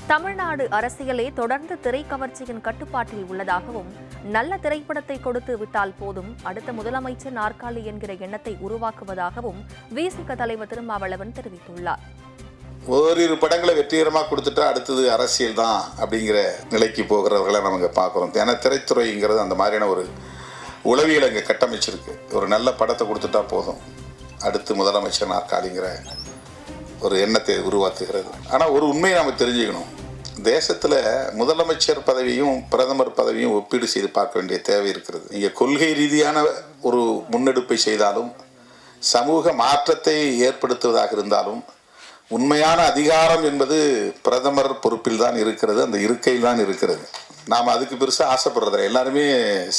தமிழ்நாடு அரசியலே தொடர்ந்து திரைக்கவர்ச்சியின் கட்டுப்பாட்டில் உள்ளதாகவும், நல்ல திரைப்படத்தை கொடுத்து விட்டால் போதும் அடுத்த முதலமைச்சர் நாற்காலி என்கிற எண்ணத்தை உருவாக்குவதாகவும் விசிக தலைவர் திருமாவளவன் தெரிவித்துள்ளார். ஓரிரு படங்களை வெற்றிகரமாக கொடுத்துட்டா அடுத்தது அரசியல் தான் அப்படிங்கிற நிலைக்கு போகிறவர்களை நம்ம பார்க்குறோம். ஏன்னா திரைத்துறைங்கிறது அந்த மாதிரியான ஒரு உளவியல் அங்கே கட்டமைச்சிருக்கு. ஒரு நல்ல படத்தை கொடுத்துட்டா போதும் அடுத்து முதலமைச்சர் நாற்காலிங்கிற ஒரு எண்ணத்தை உருவாக்குகிறது. ஆனால் ஒரு உண்மையை நாம் தெரிஞ்சுக்கணும். தேசத்தில் முதலமைச்சர் பதவியும் பிரதமர் பதவியும் ஒப்பீடு செய்து பார்க்க வேண்டிய தேவை இருக்கிறது. நீங்கள் கொள்கை ரீதியான ஒரு முன்னெடுப்பை செய்தாலும், சமூக மாற்றத்தை ஏற்படுத்துவதாக இருந்தாலும், உண்மையான அதிகாரம் என்பது பிரதமர் பொறுப்பில் தான் இருக்கிறது, அந்த இருக்கையில் தான் இருக்கிறது. நாம் அதுக்கு பெருசாக ஆசைப்படுறதில்ல. எல்லாருமே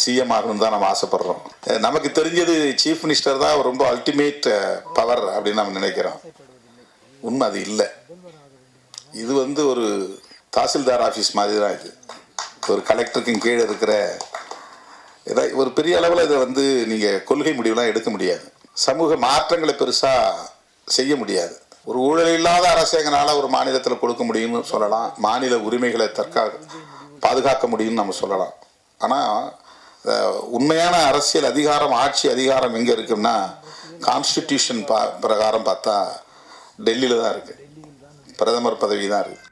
சிஎம் ஆகணும்னு தான் நம்ம ஆசைப்படுறோம். நமக்கு தெரிஞ்சது சீஃப் மினிஸ்டர் தான் ரொம்ப அல்டிமேட் பவர் அப்படின்னு நம்ம நினைக்கிறோம். உண்மை அது இல்லை. இது ஒரு தாசில்தார் ஆஃபீஸ் மாதிரி தான். இது ஒரு கலெக்டருக்கு கீழே இருக்கிற ஒரு பெரிய அளவில் இதை நீங்கள் கொள்கை முடிவுலாம் எடுக்க முடியாது. சமூக மாற்றங்களை பெருசாக செய்ய முடியாது. ஒரு ஊழல் இல்லாத அரசாங்கனால ஒரு மாநிலத்தில் கொடுக்க முடியும்னு சொல்லலாம். மாநில உரிமைகளை பாதுகாக்க முடியும்னு நம்ம சொல்லலாம். ஆனால் உண்மையான அரசியல் அதிகாரம், ஆட்சி அதிகாரம் எங்கே இருக்குன்னா கான்ஸ்டிடியூஷன் பிரகாரம் பார்த்தா டெல்லியில் தான் இருக்குது. பிரதமர் பதவி தான் இருக்குது.